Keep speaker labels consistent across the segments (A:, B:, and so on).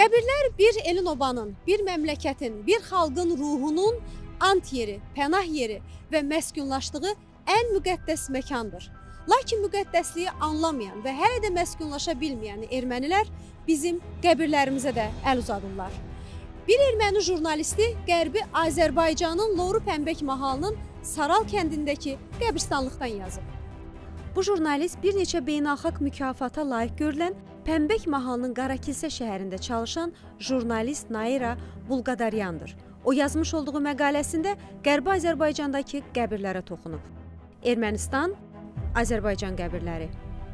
A: Qəbirlər bir elin obanın, bir məmləkətin, bir xalqın ruhunun ant yeri, pənah yeri və məskunlaşdığı ən müqəddəs məkandır. Lakin müqəddəsliyi anlamayan və hələ də məskunlaşa bilməyən ermənilər bizim qəbirlərimizə də əl uzadırlar. Bir erməni jurnalisti Qərbi Azərbaycanın Loru Pəmbək mahalının Saral kəndindəki qəbirstanlıqdan yazıb. Bu jurnalist bir neçə beynəlxalq mükafata layiq görülən Pəmbək mahalının Qarakilsə şəhərində çalışan jurnalist Naira Bulqadaryandır. O yazmış olduğu məqaləsində Qərbi Azərbaycandakı qəbirlərə toxunub. Ermənistan, Azərbaycan qəbirləri.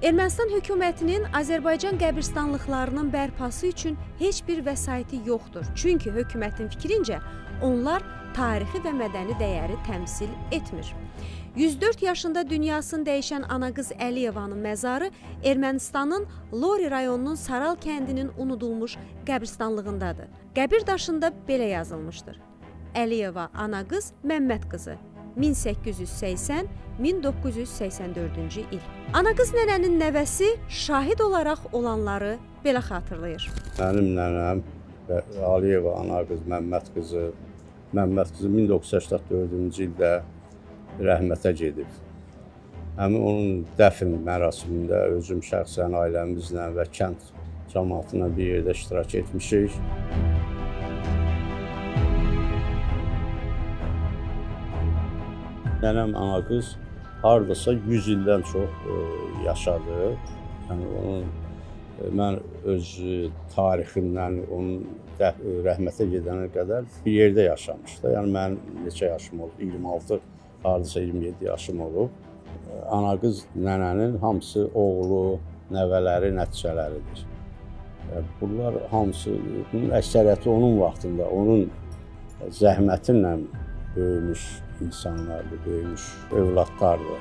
A: Ermənistan hökumətinin Azərbaycan qəbirstanlıqlarının bərpası üçün heç bir vəsaiti yoxdur. Çünki hökumətin fikrincə onlar tarixi və mədəni dəyəri təmsil etmir. 104 yaşında dünyasını dəyişən ana qız Əliyevanın məzarı Ermənistanın Lori rayonunun Saral kəndinin unudulmuş qəbirstanlığındadır. Qəbir daşında belə yazılmışdır. Əliyeva ana qız Məmməd qızı 1880-1984-cü il. Ana qız nənənin nəvəsi şahid olaraq olanları belə xatırlayır.
B: Mənim nənəm Əliyeva ana qız Məmməd qızı 1984-cü ildə rəhmətə gedib. Həmin onun dəfn mərasimində özüm şəxsən ailəmizlə və kənd cəmaatına bir yerdə iştirak etmişik. Nənəm ana qız hardasa 100 ildən çox yaşadı. Yəni onun mən öz tariximdən onun rəhmətə gedənə qədər bir yerdə yaşamışdı. Yəni mən neçə yaşım oldu? 26, hardasa 27 yaşım olub. Ana qız nənənin hamısı oğlu, nəvələri, nəticələridir. Bunlar hamısı, bunun əksəriyyəti onun vaxtında, onun zəhmətinlə böyümüş insanlardır, böyümüş övladlardır.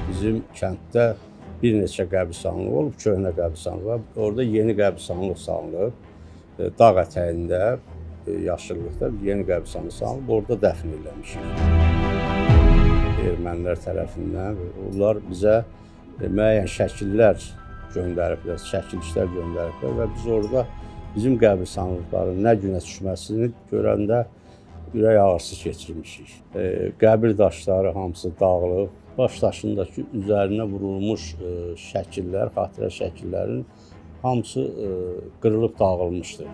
B: Bizim kənddə bir neçə qəbirstanlıq olub, köhnə qəbirstanlıq var. Orada yeni qəbirstanlıq salınıb, dağ ətəyində, yaşıllıqda yeni qəbirstanlıq salınıb, orada dəfn eləmişik. Ermənilər tərəfindən onlar bizə müəyyən şəkillər göndəriblər, çəkilişlər göndəriblər və biz orada bizim qəbirstanlıqların nə günə düşməsini görəndə ürək ağrısı keçirmişik. Qəbir daşları hamısı dağılıb, baş daşındakı üzərinə vurulmuş şəkillər, xatirə şəkillərin hamısı qırılıb dağılmışdır.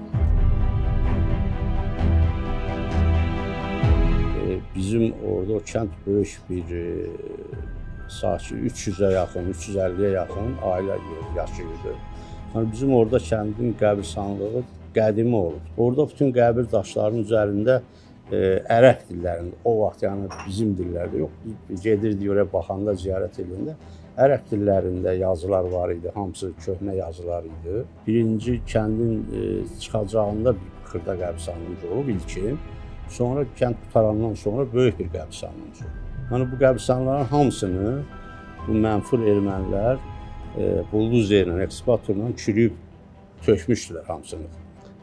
B: Bizim orada o kənd böyük bir sakit 300-ə yaxın, 350-yə yaxın ailə yaşayırdı. Yəni bizim orada kəndin qəbirstanlığı qədimi olub. Orada bütün qəbir daşlarının üzərində ərəb dillərində, o vaxt yəni bizim dillərdə yox, gedirdik oraya baxanda, ziyarət edəndə ərəb dillərində yazılar var idi, hamısı köhnə yazılar idi. Birinci kəndin çıxacağında bir xırda qəbirstanlığımız olub ilkin, sonra kənd qutarandan sonra böyük bir qəbirstanlığımız olub. Yəni bu qəbirstanların hamısını bu mənfur ermənilər buldozerlə, ekskavatorla çürüyüb tökmüşdülər hamısını.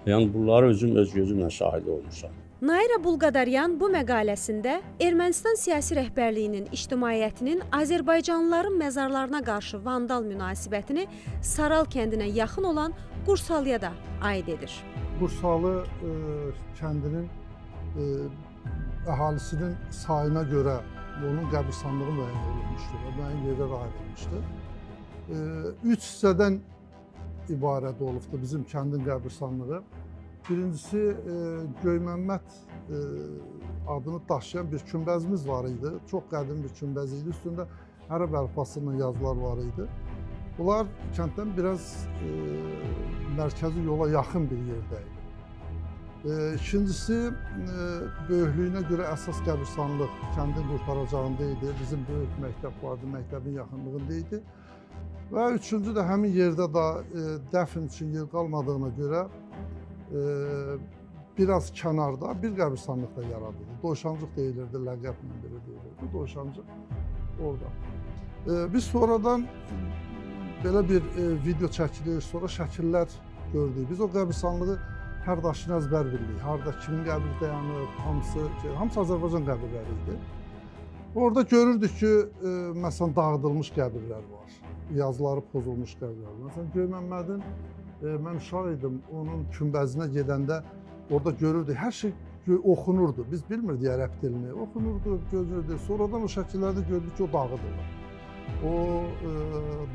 B: Yəni bunları özüm öz gözümlə şahid olmuşam.
A: Naira Bulqadaryan bu məqaləsində Ermənistan siyasi rəhbərliyinin ictimaiyyətinin Azərbaycanlıların məzarlarına qarşı vandal münasibətini Saral kəndinə yaxın olan Qursalıya da aid edir.
C: Qursalı kəndinin əhalisinin sayına görə onun qəbirstanlığı müəyyən olunmuşdur və müəyyən yerlər ayrılmışdır. 3 hissədən ibarət olubdur bizim kəndin qəbirstanlığı. Birincisi Göyməmməd adını daşıyan bir kümbəzimiz var idi. Çox qədim bir kümbəz idi. Üstündə ərəb əlifbasıyla yazılar var idi. Bunlar kənddən biraz mərkəzi yola yaxın bir yerdə idi. İkincisi, böyüklüyünə görə əsas qəbirstanlıq kəndin qurtaracağında idi. Bizim böyük məktəb vardı, məktəbin yaxınlığında idi. Və üçüncü də həmin yerdə də dəfn üçün yer qalmadığına görə biraz kənarda bir qəbirstanlıq da yaradıldı. Doyşancıq deyilirdi, ləqəblə belə deyilirdi. Doyşancıq orada. Biz sonradan belə bir video çəkilir, sonra şəkillər gördük. Biz o qəbirstanlığı hər daşını əzbər bildik. Harada kimin qəbri dayanır, hamısı Azərbaycan qəbirləri idi. Orada görürdük ki, məsələn, dağıdılmış qəbirlər var. yazıları pozulmuş qəbirlər. Məsələn, Göyməmmədin mən uşaq idim, onun kümbəzinə gedəndə orada görürdük, hər şey oxunurdu. Biz bilmirdik ərəb dilini. Oxunurdu, görürdük. Sonradan o şəkillərdə gördük ki, o dağıdılır. O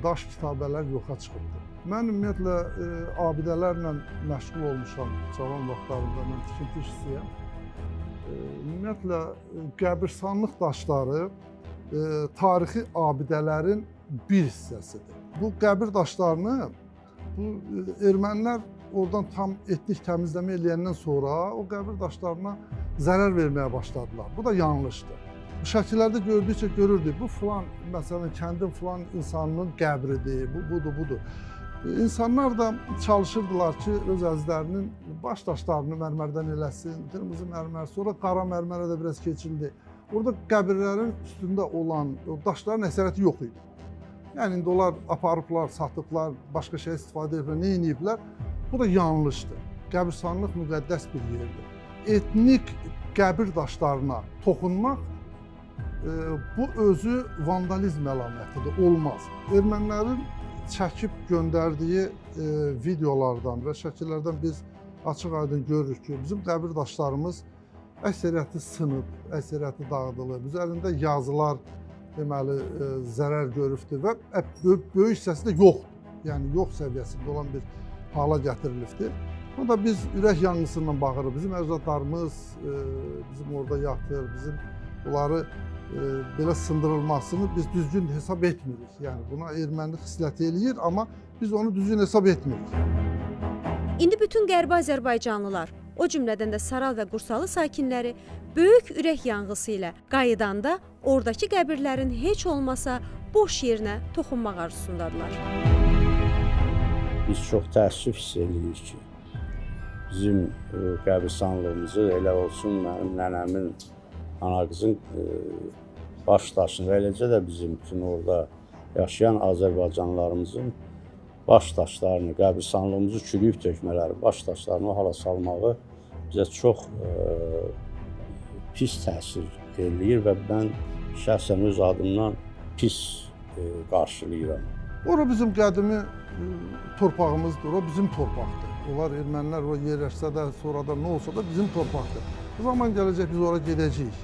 C: daş kitabələr yoxa çıxırdı. Mən ümumiyyətlə abidələrlə məşğul olmuşam cavan vaxtlarında, mən tikinti işçisiyəm. Ümumiyyətlə qəbirstanlıq daşları tarixi abidələrin bir hissəsidir. Bu qəbir daşlarını ermənilər oradan tam etnik təmizləmə eləyəndən sonra o qəbir daşlarına zərər verməyə başladılar. Bu da yanlışdır. Bu şəkillərdə gördükcə görürdük, bu filan, məsələn, kəndin filan insanının qəbridir, bu budur. İnsanlar da çalışırdılar ki, öz əzizlərinin baş daşlarını mərmərdən eləsin, qırmızı mərmər, sonra qara mərmərə də biraz keçildi. Orada qəbirlərin üstündə olan daşların əsərəti yox idi. Yəni, indi onlar aparıblar, satıblar, başqa şey istifadə ediblər, nə ediblər? Bu da yanlışdır. Qəbirstanlıq müqəddəs bir yerdir. Etnik qəbir daşlarına toxunmaq bu özü vandalizm əlamətidir, olmaz. Ermənilərin çəkib göndərdiyi videolardan və şəkillərdən biz açıq-aydın görürük ki, bizim qəbir daşlarımız əksəriyyəti sınıb, əksəriyyəti dağıdılıb, üzərində yazılar deməli zərər görübdür və böyük hissəsi də yoxdur. Yəni, yox səviyyəsində olan bir hala gətirilibdir. Bu da biz ürək yanğısından bağırıq. Bizim əcdadlarımız bizim orada yatır, bizim bunları belə sındırılmasını biz düzgün hesab etmirik. Yəni, buna erməni xisləti eləyir, amma biz onu düzgün hesab etmirik.
A: İndi bütün Qərbi Azərbaycanlılar, o cümlədən də Saral və Qursalı sakinləri böyük ürək yanğısı ilə qayıdanda oradakı qəbirlərin heç olmasa boş yerinə toxunmaq arzusundadılar.
B: Biz çox təəssüf hiss edirik ki, bizim qəbirstanlığımızı elə olsun mənim nənəmin, anaqızın baş daşını və eləcə də bizim bütün orada yaşayan Azərbaycanlılarımızın baş daşlarını, qəbirstanlığımızı çürüyüb tökmələri, baş daşlarını o hala salmağı bizə çox pis təsir eləyir və mən şəxsən öz adımdan pis qarşılayıram.
C: Ora bizim qədimi torpağımızdır, o bizim torpaqdır. Onlar ermənilər o yerləşsə də, sonra da nə olsa da bizim torpaqdır. Bu zaman gələcək biz ora gedəcəyik.